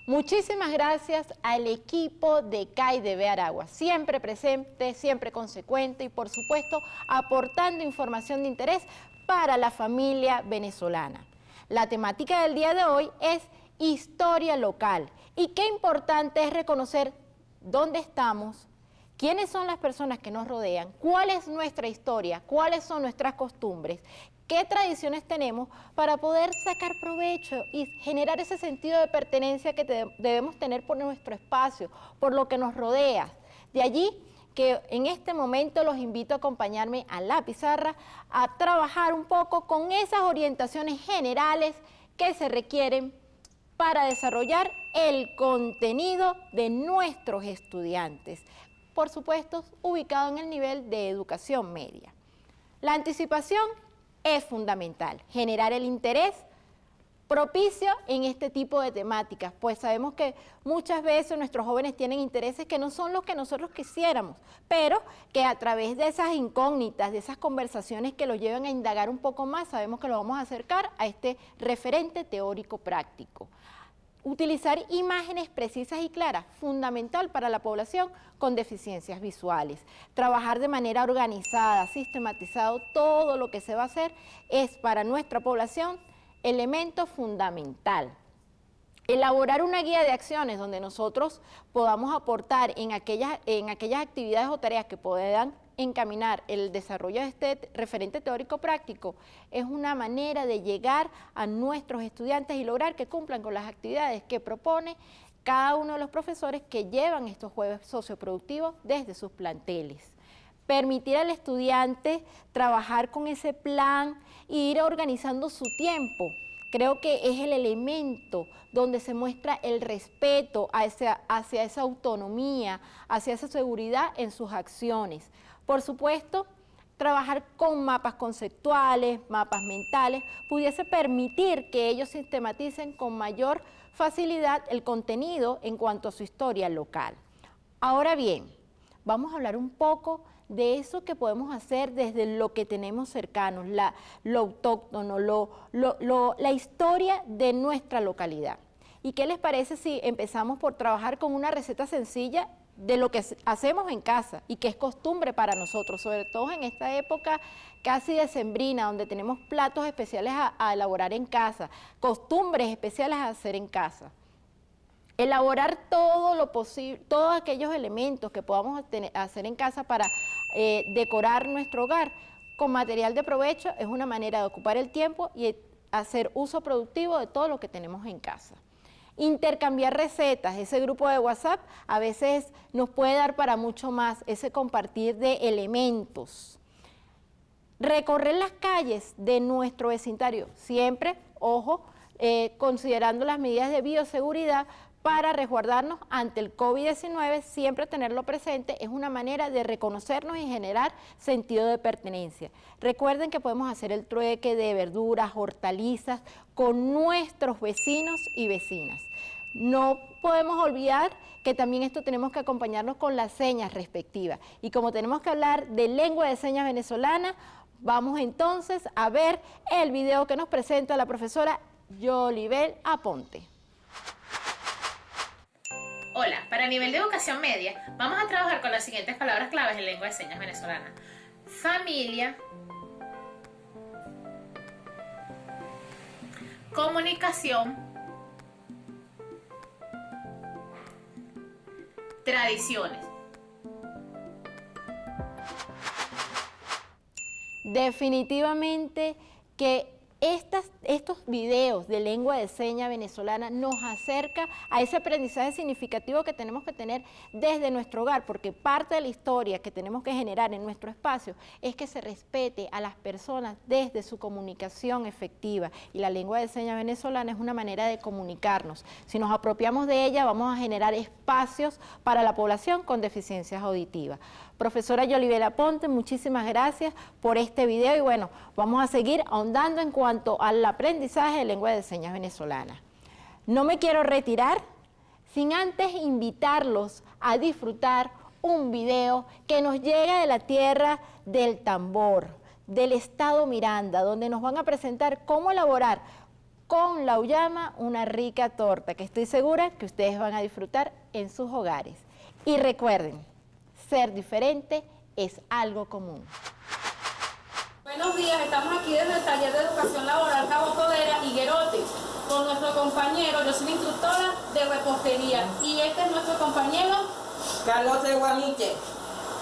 Muchísimas gracias al equipo de CAIDB Aragua, siempre presente, siempre consecuente y por supuesto aportando información de interés para la familia venezolana. La temática del día de hoy es historia local y qué importante es reconocer dónde estamos, quiénes son las personas que nos rodean, cuál es nuestra historia, cuáles son nuestras costumbres, qué tradiciones tenemos para poder sacar provecho y generar ese sentido de pertenencia que debemos tener por nuestro espacio, por lo que nos rodea. De allí que en este momento los invito a acompañarme a la pizarra a trabajar un poco con esas orientaciones generales que se requieren para desarrollar el contenido de nuestros estudiantes, por supuesto ubicado en el nivel de educación media. La anticipación es fundamental, generar el interés propicio en este tipo de temáticas, pues sabemos que muchas veces nuestros jóvenes tienen intereses que no son los que nosotros quisiéramos, pero que a través de esas incógnitas, de esas conversaciones que los llevan a indagar un poco más, sabemos que los vamos a acercar a este referente teórico práctico. Utilizar imágenes precisas y claras, fundamental para la población con deficiencias visuales. Trabajar de manera organizada, sistematizado, todo lo que se va a hacer es para nuestra población elemento fundamental. Elaborar una guía de acciones donde nosotros podamos aportar en aquellas actividades o tareas que puedan encaminar el desarrollo de este referente teórico práctico es una manera de llegar a nuestros estudiantes y lograr que cumplan con las actividades que propone cada uno de los profesores que llevan estos jueves socioproductivos desde sus planteles. Permitir al estudiante trabajar con ese plan e ir organizando su tiempo. Creo que es el elemento donde se muestra el respeto hacia esa autonomía, hacia esa seguridad en sus acciones. Por supuesto, trabajar con mapas conceptuales, mapas mentales, pudiese permitir que ellos sistematicen con mayor facilidad el contenido en cuanto a su historia local. Ahora bien, vamos a hablar un poco de eso que podemos hacer desde lo que tenemos cercanos, lo autóctono, la historia de nuestra localidad. ¿Y qué les parece si empezamos por trabajar con una receta sencilla de lo que hacemos en casa y que es costumbre para nosotros, sobre todo en esta época casi decembrina, donde tenemos platos especiales a elaborar en casa, costumbres especiales a hacer en casa? Elaborar todo lo posible, todos aquellos elementos que podamos hacer en casa para decorar nuestro hogar con material de provecho es una manera de ocupar el tiempo y hacer uso productivo de todo lo que tenemos en casa. Intercambiar recetas, ese grupo de WhatsApp a veces nos puede dar para mucho más, ese compartir de elementos. Recorrer las calles de nuestro vecindario, siempre, ojo, considerando las medidas de bioseguridad para resguardarnos ante el COVID-19, siempre tenerlo presente es una manera de reconocernos y generar sentido de pertenencia. Recuerden que podemos hacer el trueque de verduras, hortalizas con nuestros vecinos y vecinas. No podemos olvidar que también esto tenemos que acompañarnos con las señas respectivas. Y como tenemos que hablar de lengua de señas venezolana, vamos entonces a ver el video que nos presenta la profesora Yolibel Aponte. Hola, para nivel de educación media vamos a trabajar con las siguientes palabras claves en lengua de señas venezolana: familia, comunicación, tradiciones. Definitivamente que estos videos de lengua de señas venezolana nos acerca a ese aprendizaje significativo que tenemos que tener desde nuestro hogar, porque parte de la historia que tenemos que generar en nuestro espacio es que se respete a las personas desde su comunicación efectiva, y la lengua de señas venezolana es una manera de comunicarnos. Si nos apropiamos de ella, vamos a generar espacios para la población con deficiencias auditivas. Profesora Yolivela Ponte, muchísimas gracias por este video y bueno, vamos a seguir ahondando en cuanto al aprendizaje de lengua de señas venezolana. No me quiero retirar sin antes invitarlos a disfrutar un video que nos llega de la tierra del tambor, del estado Miranda, donde nos van a presentar cómo elaborar con la uyama una rica torta que estoy segura que ustedes van a disfrutar en sus hogares. Y recuerden, ser diferente es algo común. Buenos días, estamos aquí desde el taller de educación laboral Cabo Codera y Guerote con nuestro compañero. Yo soy la instructora de repostería y este es nuestro compañero Carlos de Guamiche.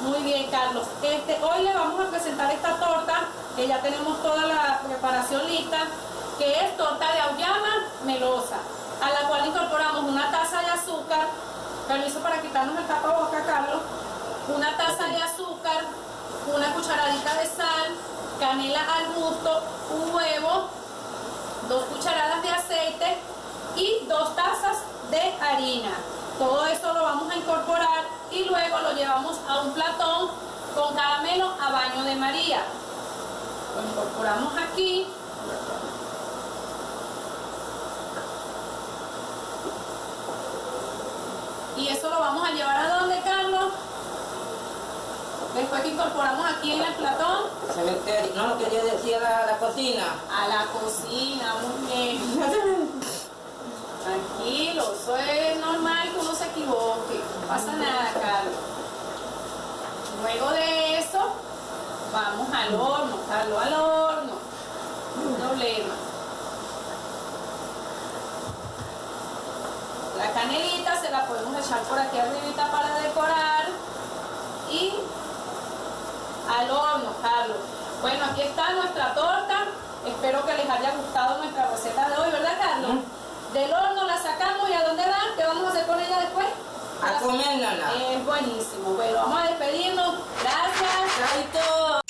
Muy bien, Carlos. Hoy le vamos a presentar esta torta, que ya tenemos toda la preparación lista, que es torta de auyama melosa, a la cual incorporamos una taza de azúcar, permiso para quitarnos el tapabocas, Carlos, una taza de azúcar, una cucharadita de sal, canela al gusto, un huevo, 2 cucharadas de aceite y 2 tazas de harina. Todo eso lo vamos a incorporar y luego lo llevamos a un platón con caramelo a baño de María. Lo incorporamos aquí. Y eso lo vamos a llevar ¿a dónde, Carlos? Después que incorporamos aquí en el platón. Cementerio, no, quería decir a la cocina. A la cocina, muy bien. Tranquilo, eso es normal que uno se equivoque. No pasa nada, Carlos. Luego de eso, vamos al horno, Carlos, al horno. No hay problema. La canelita se la podemos echar por aquí arribita para decorar. Y al horno, Carlos. Bueno, aquí está nuestra torta. Espero que les haya gustado nuestra receta de hoy, ¿verdad, Carlos? Del horno la sacamos y ¿a dónde va? ¿Qué vamos a hacer con ella después? A comérnosla. Es buenísimo. Bueno, vamos a despedirnos. Gracias. Chaito.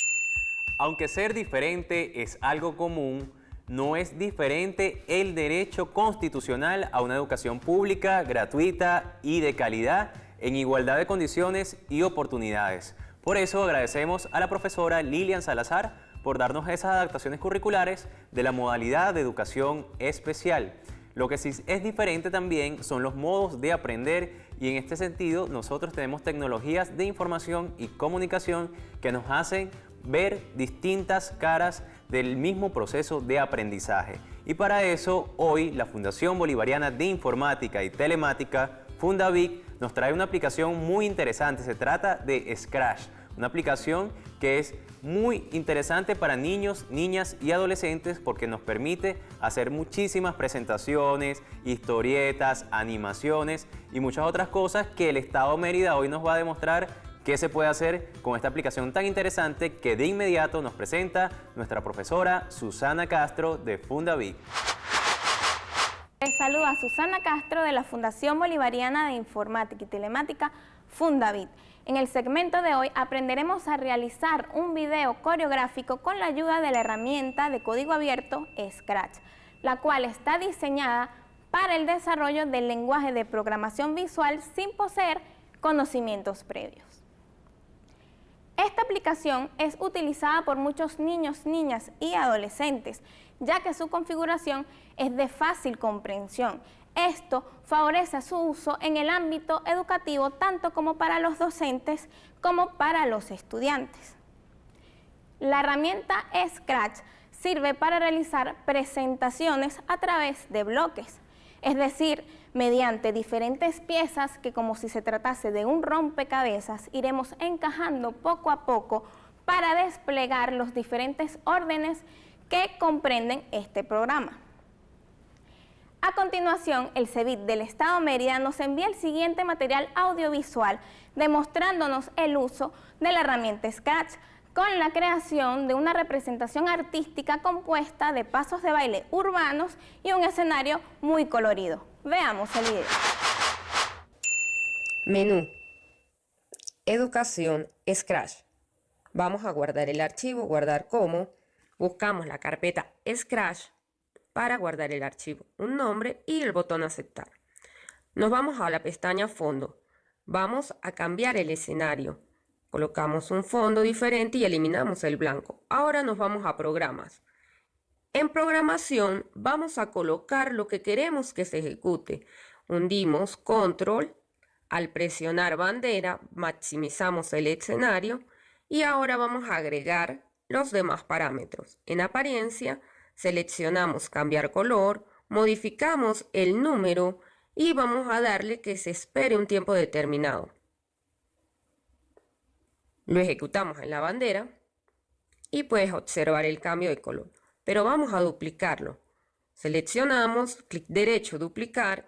Aunque ser diferente es algo común, no es diferente el derecho constitucional a una educación pública, gratuita y de calidad, en igualdad de condiciones y oportunidades. Por eso agradecemos a la profesora Lilian Salazar por darnos esas adaptaciones curriculares de la modalidad de educación especial. Lo que sí es diferente también son los modos de aprender y en este sentido nosotros tenemos tecnologías de información y comunicación que nos hacen ver distintas caras del mismo proceso de aprendizaje. Y para eso hoy la Fundación Bolivariana de Informática y Telemática, Fundavic, nos trae una aplicación muy interesante. Se trata de Scratch, una aplicación que es muy interesante para niños, niñas y adolescentes porque nos permite hacer muchísimas presentaciones, historietas, animaciones y muchas otras cosas que el Estado Mérida hoy nos va a demostrar qué se puede hacer con esta aplicación tan interesante que de inmediato nos presenta nuestra profesora Susana Castro de Fundavic. Les saluda Susana Castro de la Fundación Bolivariana de Informática y Telemática, Fundavic. En el segmento de hoy aprenderemos a realizar un video coreográfico con la ayuda de la herramienta de código abierto Scratch, la cual está diseñada para el desarrollo del lenguaje de programación visual sin poseer conocimientos previos. Esta aplicación es utilizada por muchos niños, niñas y adolescentes, ya que su configuración es de fácil comprensión. Esto favorece su uso en el ámbito educativo tanto como para los docentes como para los estudiantes. La herramienta Scratch sirve para realizar presentaciones a través de bloques, es decir, mediante diferentes piezas que, como si se tratase de un rompecabezas, iremos encajando poco a poco para desplegar los diferentes órdenes que comprenden este programa. A continuación, el CEBIT del Estado Mérida nos envía el siguiente material audiovisual demostrándonos el uso de la herramienta Scratch, con la creación de una representación artística compuesta de pasos de baile urbanos y un escenario muy colorido. Veamos el video. Menú. Educación Scratch. Vamos a guardar el archivo, guardar como. Buscamos la carpeta Scratch para guardar el archivo, un nombre y el botón aceptar. Nos vamos a la pestaña fondo. Vamos a cambiar el escenario. Colocamos un fondo diferente y eliminamos el blanco. Ahora nos vamos a programas. En programación vamos a colocar lo que queremos que se ejecute. Hundimos control. Al presionar bandera, maximizamos el escenario y ahora vamos a agregar los demás parámetros. En apariencia, seleccionamos cambiar color, modificamos el número y vamos a darle que se espere un tiempo determinado. Lo ejecutamos en la bandera y puedes observar el cambio de color. Pero vamos a duplicarlo. Seleccionamos, clic derecho, duplicar,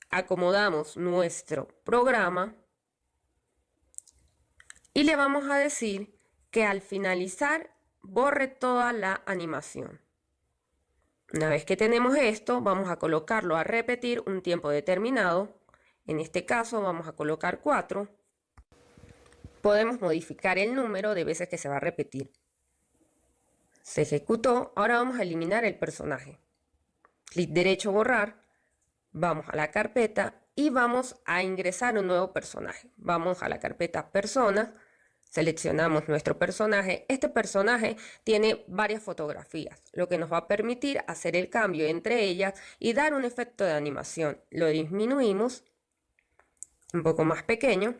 acomodamos nuestro programa y le vamos a decir que al finalizar borre toda la animación. Una vez que tenemos esto, vamos a colocarlo a repetir un tiempo determinado. En este caso vamos a colocar 4. Podemos modificar el número de veces que se va a repetir. Se ejecutó. Ahora vamos a eliminar el personaje. Clic derecho, borrar. Vamos a la carpeta y vamos a ingresar un nuevo personaje. Vamos a la carpeta personas, seleccionamos nuestro personaje. Este personaje tiene varias fotografías, lo que nos va a permitir hacer el cambio entre ellas y dar un efecto de animación. Lo disminuimos un poco más pequeño.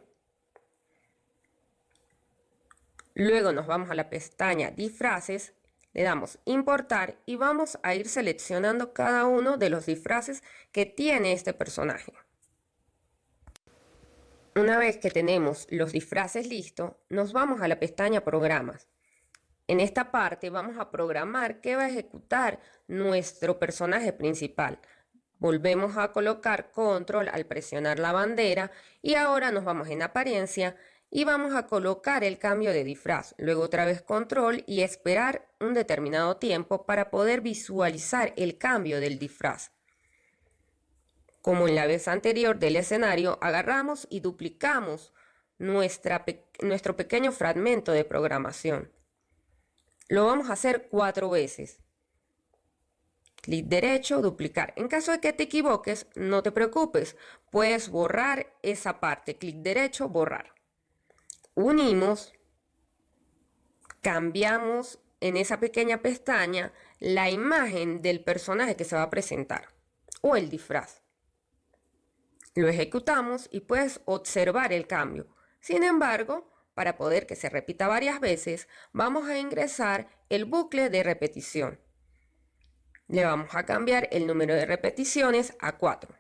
Luego nos vamos a la pestaña disfraces. Le damos importar y vamos a ir seleccionando cada uno de los disfraces que tiene este personaje. Una vez que tenemos los disfraces listos, nos vamos a la pestaña programas. En esta parte vamos a programar qué va a ejecutar nuestro personaje principal. Volvemos a colocar control al presionar la bandera y ahora nos vamos en apariencia y vamos a colocar el cambio de disfraz, luego otra vez control y esperar un determinado tiempo para poder visualizar el cambio del disfraz. Como en la vez anterior del escenario, agarramos y duplicamos nuestro pequeño fragmento de programación. Lo vamos a hacer 4 veces. Clic derecho, duplicar. En caso de que te equivoques, no te preocupes, puedes borrar esa parte. Clic derecho, borrar. Unimos, cambiamos en esa pequeña pestaña la imagen del personaje que se va a presentar o el disfraz. Lo ejecutamos y puedes observar el cambio. Sin embargo, para poder que se repita varias veces, vamos a ingresar el bucle de repetición. Le vamos a cambiar el número de repeticiones a 4.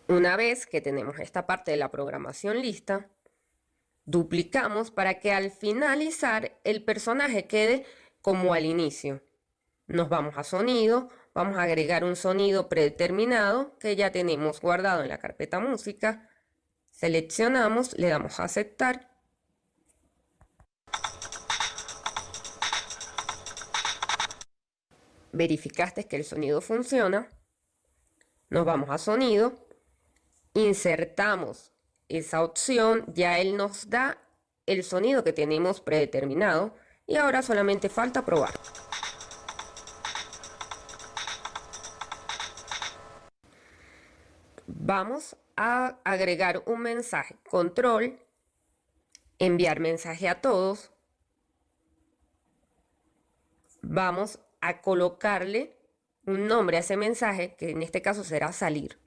Una vez que tenemos esta parte de la programación lista, duplicamos para que al finalizar el personaje quede como al inicio. Nos vamos a sonido, vamos a agregar un sonido predeterminado que ya tenemos guardado en la carpeta música. Seleccionamos, le damos a aceptar. Verificaste que el sonido funciona. Nos vamos a sonido. Insertamos esa opción, ya él nos da el sonido que tenemos predeterminado y ahora solamente falta probar. Vamos a agregar un mensaje, control, enviar mensaje a todos. Vamos a colocarle un nombre a ese mensaje que en este caso será salir.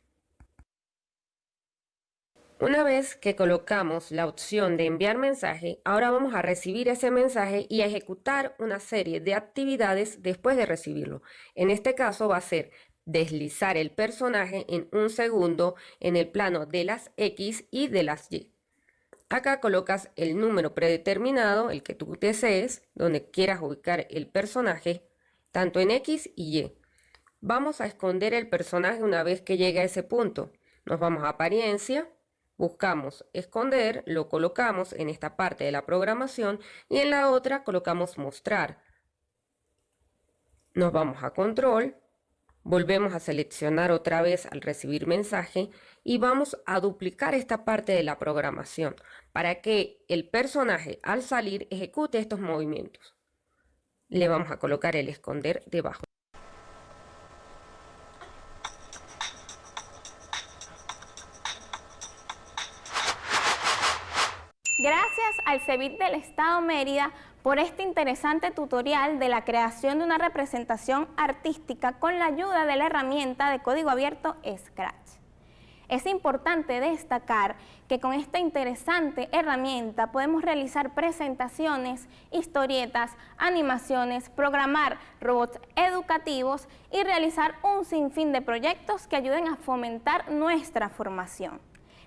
Una vez que colocamos la opción de enviar mensaje, ahora vamos a recibir ese mensaje y a ejecutar una serie de actividades después de recibirlo. En este caso va a ser deslizar el personaje en un segundo en el plano de las X y de las Y. Acá colocas el número predeterminado, el que tú desees, donde quieras ubicar el personaje, tanto en X y Y. Vamos a esconder el personaje una vez que llegue a ese punto. Nos vamos a apariencia. Buscamos esconder, lo colocamos en esta parte de la programación y en la otra colocamos mostrar. Nos vamos a control, volvemos a seleccionar otra vez al recibir mensaje y vamos a duplicar esta parte de la programación para que el personaje al salir ejecute estos movimientos. Le vamos a colocar el esconder debajo. Gracias al CEBIT del Estado Mérida por este interesante tutorial de la creación de una representación artística con la ayuda de la herramienta de código abierto Scratch. Es importante destacar que con esta interesante herramienta podemos realizar presentaciones, historietas, animaciones, programar robots educativos y realizar un sinfín de proyectos que ayuden a fomentar nuestra formación.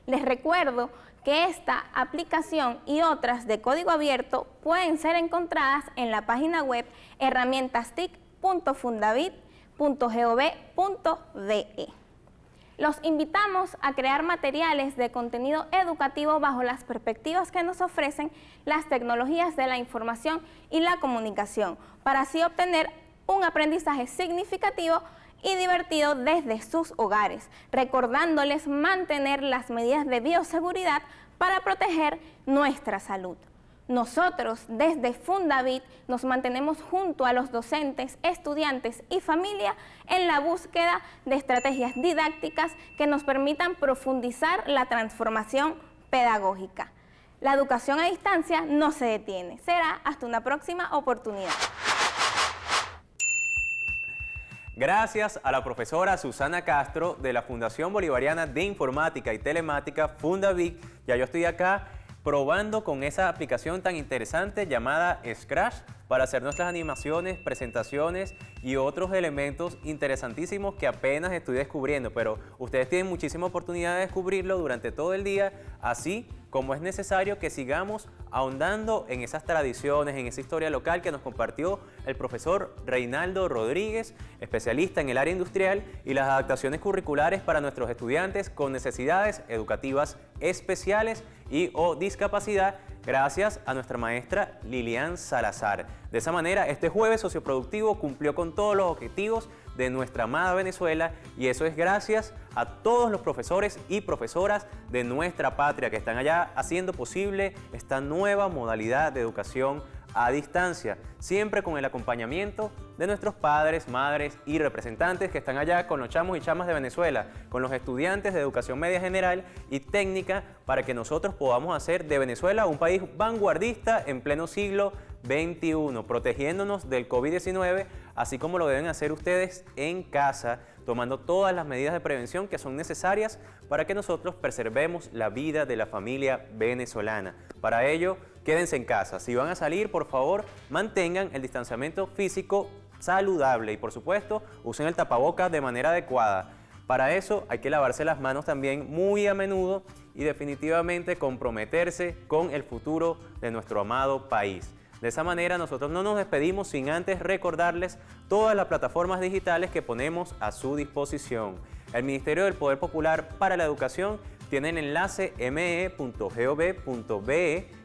Les recuerdo que esta aplicación y otras de código abierto pueden ser encontradas en la página web herramientastic.fundavit.gov.be. Los invitamos a crear materiales de contenido educativo bajo las perspectivas que nos ofrecen las tecnologías de la información y la comunicación, para así obtener un aprendizaje significativo y divertido desde sus hogares, recordándoles mantener las medidas de bioseguridad para proteger nuestra salud. Nosotros, desde Fundavit, nos mantenemos junto a los docentes, estudiantes y familia en la búsqueda de estrategias didácticas que nos permitan profundizar la transformación pedagógica. La educación a distancia no se detiene. Será hasta una próxima oportunidad. Gracias a la profesora Susana Castro de la Fundación Bolivariana de Informática y Telemática, Fundavit. Ya yo estoy acá probando con esa aplicación tan interesante llamada Scratch para hacer nuestras animaciones, presentaciones y otros elementos interesantísimos que apenas estoy descubriendo, pero ustedes tienen muchísima oportunidad de descubrirlo durante todo el día, así como es necesario que sigamos ahondando en esas tradiciones, en esa historia local que nos compartió el profesor Reinaldo Rodríguez, especialista en el área industrial y las adaptaciones curriculares para nuestros estudiantes con necesidades educativas especiales y o discapacidad, gracias a nuestra maestra Lilian Salazar. De esa manera, este jueves socioproductivo cumplió con todos los objetivos de nuestra amada Venezuela, y eso es gracias a todos los profesores y profesoras de nuestra patria que están allá haciendo posible esta nueva modalidad de educación a distancia, siempre con el acompañamiento de nuestros padres, madres y representantes que están allá con los chamos y chamas de Venezuela, con los estudiantes de educación media general y técnica, para que nosotros podamos hacer de Venezuela un país vanguardista en pleno siglo XXI, protegiéndonos del COVID-19, así como lo deben hacer ustedes en casa, tomando todas las medidas de prevención que son necesarias para que nosotros preservemos la vida de la familia venezolana. Para ello, quédense en casa. Si van a salir, por favor, mantengan el distanciamiento físico saludable y, por supuesto, usen el tapabocas de manera adecuada. Para eso hay que lavarse las manos también muy a menudo y definitivamente comprometerse con el futuro de nuestro amado país. De esa manera nosotros no nos despedimos sin antes recordarles todas las plataformas digitales que ponemos a su disposición. El Ministerio del Poder Popular para la Educación tiene el enlace me.gov.be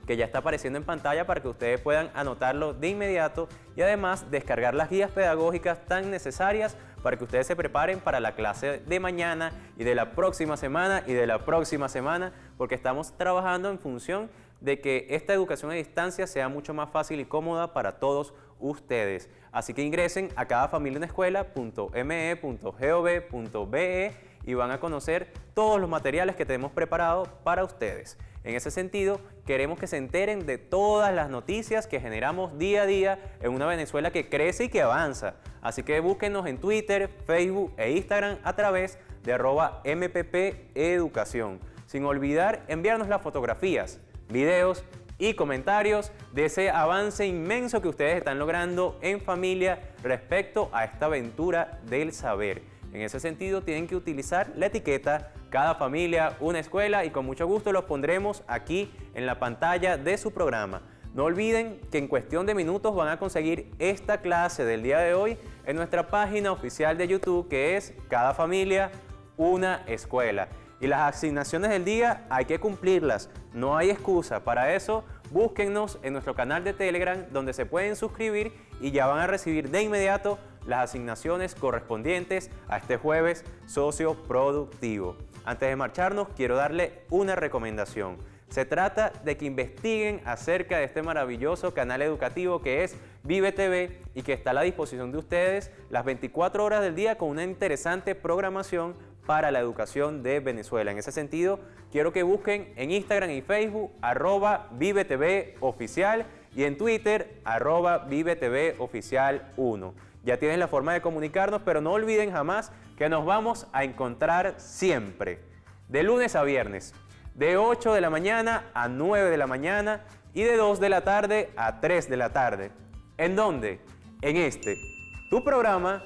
que ya está apareciendo en pantalla para que ustedes puedan anotarlo de inmediato y además descargar las guías pedagógicas tan necesarias para que ustedes se preparen para la clase de mañana y de la próxima semana y de la próxima semana, porque estamos trabajando en función de que esta educación a distancia sea mucho más fácil y cómoda para todos ustedes. Así que ingresen a cadafamiliaunescuela.me.gov.be y van a conocer todos los materiales que tenemos preparados para ustedes. En ese sentido, queremos que se enteren de todas las noticias que generamos día a día en una Venezuela que crece y que avanza. Así que búsquenos en Twitter, Facebook e Instagram a través de @MPPEducación. Sin olvidar enviarnos las fotografías, videos y comentarios de ese avance inmenso que ustedes están logrando en familia respecto a esta aventura del saber. En ese sentido, tienen que utilizar la etiqueta Cada Familia, una Escuela, y con mucho gusto los pondremos aquí en la pantalla de su programa. No olviden que en cuestión de minutos van a conseguir esta clase del día de hoy en nuestra página oficial de YouTube, que es Cada Familia, una Escuela. Y las asignaciones del día hay que cumplirlas, no hay excusa. Para eso, búsquennos en nuestro canal de Telegram, donde se pueden suscribir y ya van a recibir de inmediato las asignaciones correspondientes a este jueves socioproductivo. Antes de marcharnos, quiero darle una recomendación. Se trata de que investiguen acerca de este maravilloso canal educativo que es Vive TV y que está a la disposición de ustedes las 24 horas del día con una interesante programación para la educación de Venezuela. En ese sentido, quiero que busquen en Instagram y Facebook @ViveTVOficial y en Twitter @ViveTVOficial1. Ya tienen la forma de comunicarnos, pero no olviden jamás que nos vamos a encontrar siempre, de lunes a viernes, de 8 de la mañana a 9 de la mañana y de 2 de la tarde a 3 de la tarde. ¿En dónde? En este, tu programa,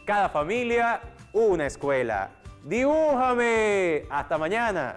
Cada Familia, una Escuela. ¡Dibújame! ¡Hasta mañana!